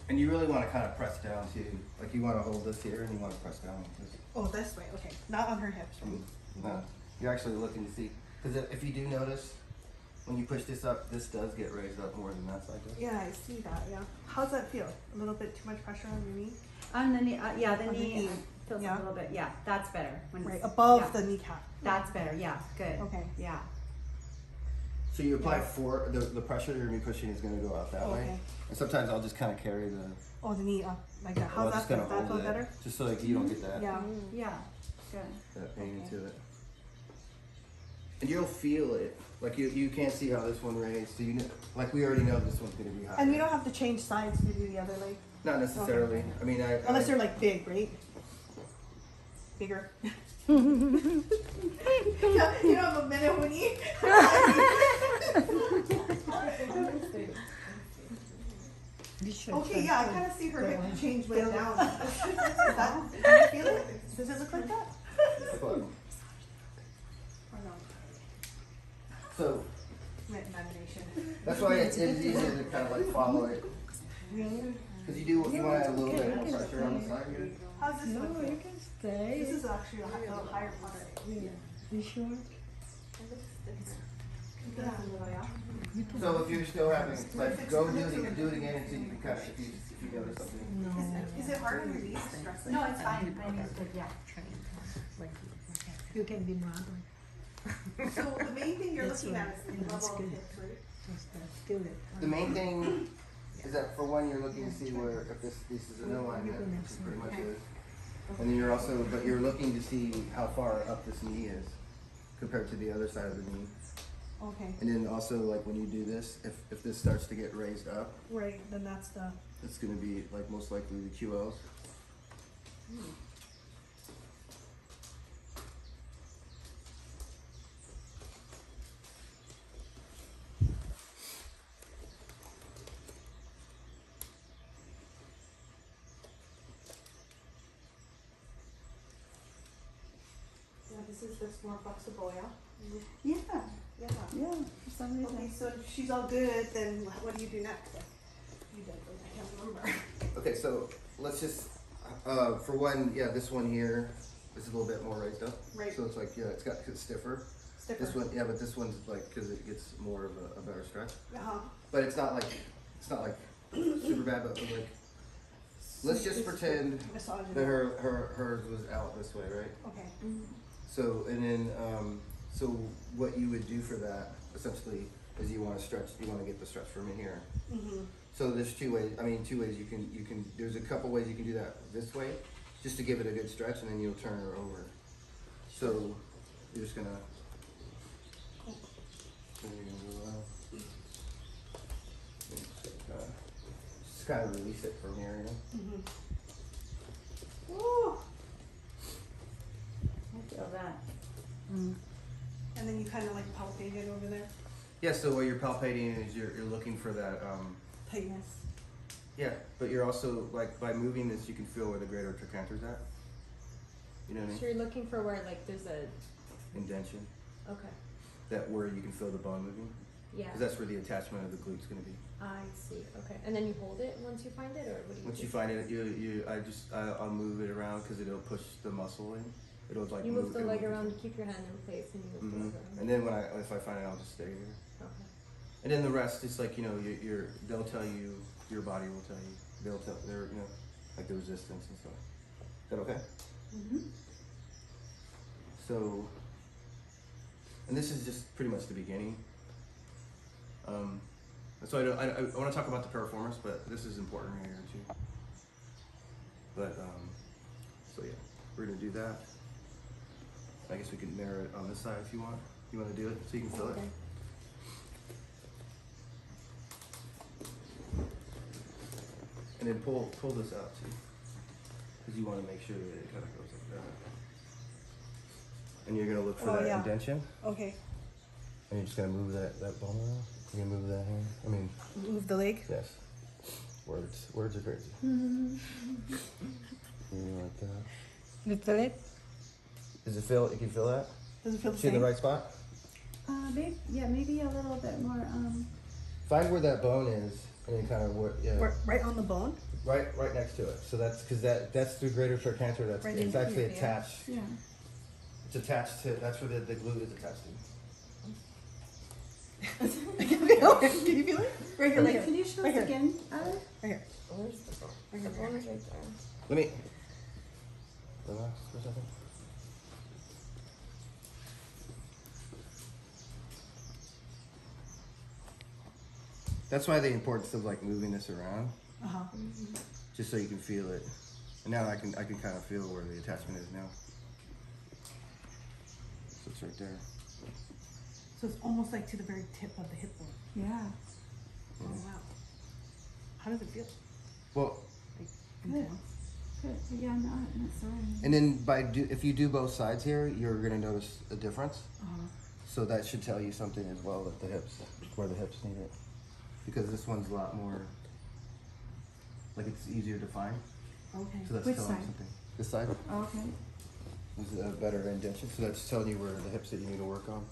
And you really want to kind of press down too. Like you want to hold this here and you want to press down like this. Oh, this way. Okay, not on her hips, right? No, you're actually looking to see. Because if you do notice, when you push this up, this does get raised up more than that side does. Yeah, I see that. Yeah. How's that feel? A little bit too much pressure on your knee? On the knee, yeah, the On the knee knee. feels Yeah. a little bit. Yeah, that's better. When Right it's, above yeah, the kneecap. That's better. Yeah, good. Okay. Yeah. So you apply the pressure you're going to be pushing is going to go out that way. Okay. And sometimes I'll just kind of carry the. Oh, the knee up like that. Well, How's just that kind feel? of That hold feel it, better? just so like you don't get that Yeah. Yeah. Good. that pain Okay. into it. And you'll feel it. Like you can't see how this one raised. So you know, like we already know this one's going to be high. And you don't have to change sides to do the other leg. Not necessarily. Okay. I mean, Unless they're like big, right? Bigger. You don't have a minute when you. Okay, yeah, I kind of see her hip change way down. Do you feel it? Does it look like that? Or no? So Imagination. that's why it's easier to kind of like follow it. Really? Because you want to add a little bit more pressure on the side here. How's this one feel? can stay. This is actually a little higher part. You sure? Yeah. So if you're still having, like, go do it again until you can cut if you notice something. Is it hard on your knees? Stressing? No, it's fine. I think it's yeah. You can be modern. So the main thing you're That's looking right. at is the Yeah, level that's of good. hips, right? Just feel it. The main thing is that for one, you're looking to see where if this is an alignment, which is pretty much it. And then you're looking to see how far up this knee is compared to the other side of the knee. Okay. And then also like when you do this, if this starts to get raised up, Right, then that's the. it's going to be like most likely the QLs. Yeah, this is just more flexible, yeah? Yeah. Yeah. Yeah. For some reason. Okay, so if she's all good, then what do you do next? You did, I can't remember. Okay, so let's just, for one, yeah, this one here is a little bit more raised up. Right. So it's like, yeah, it's stiffer. Stiffer. This one, yeah, but this one's like, because it gets more of a better stretch. Uh-huh. But it's not like super bad, but like, let's just pretend Massage it that out. hers was out this way, right? Okay. So, and then, so what you would do for that essentially is you want to get the stretch from in here. Mm-hmm. So there's two ways you can, there's a couple ways you can do that this way, just to give it a good stretch, and then you'll turn her over. So you're just gonna, just kind of release it from here, you know? Mm-hmm. Woo! I feel that. And then you kind of like palpate it over there. Yeah, so what you're palpating is you're looking for that, Tightness. yeah, but you're also, like, by moving this, you can feel where the greater trochanter's at. You know what I mean? So you're looking for where like there's a Indention, okay. that where you can feel the bone moving. Yeah. Because that's where the attachment of the glute's gonna be. I see. Okay. And then you hold it once you find it, or what do you Once do? you find it, I'll move it around because it'll push the muscle in. It'll like You move the it'll leg move around it. to keep your hand in place, and you move the Mhm. leg around. And then if I find it, I'll just stay here. Okay. And then the rest is like, you know, they'll tell you, your body will tell you. They're, you know, like the resistance and stuff. Is that okay? Mm-hmm. So, and this is just pretty much the beginning. So I want to talk about the piriformis, but this is important right here too. But, so yeah, we're gonna do that. I guess we can mirror it on this side if you want. You want to do it so you can feel Okay. it? And then pull this out too, because you want to make sure that it kind of goes like that. And you're gonna look for Oh, that yeah. indention, Okay. and you're just gonna move that bone around. You're gonna move that hand. I mean, Move the leg. yes. Words are crazy. Mm-hmm. You like that? You feel it? Does it feel? You can feel that? Does it feel the See same? in the right spot? Maybe a little bit more. Find where that bone is, and then kind of Right on the bone? right next to it. So that's because that's through greater short cancer. That's Right it's in actually here, yeah. attached. Yeah. It's attached to. That's where the glue is attached to. Can you feel it? Right here, Like, like can you show right us here. again? right here. Where's the bone? The bone is right there. Let me relax for a second. That's why the importance of like moving this around, Uh huh. just so you can feel it. And now I can kind of feel where the attachment is now. So it's right there. So it's almost like to the very tip of the hip bone. Yeah. Oh wow. How does it feel? Well, Like Good. intense? Good. Yeah, I'm not sorry. and then if you do both sides here, you're gonna notice a difference. Uh-huh. So that should tell you something as well that the hips, where the hips need it, because this one's a lot more, like it's easier to find. Okay. So that's Which telling you side? something. This side Okay. is a better indentation, so that's telling you where the hips that you need to work on.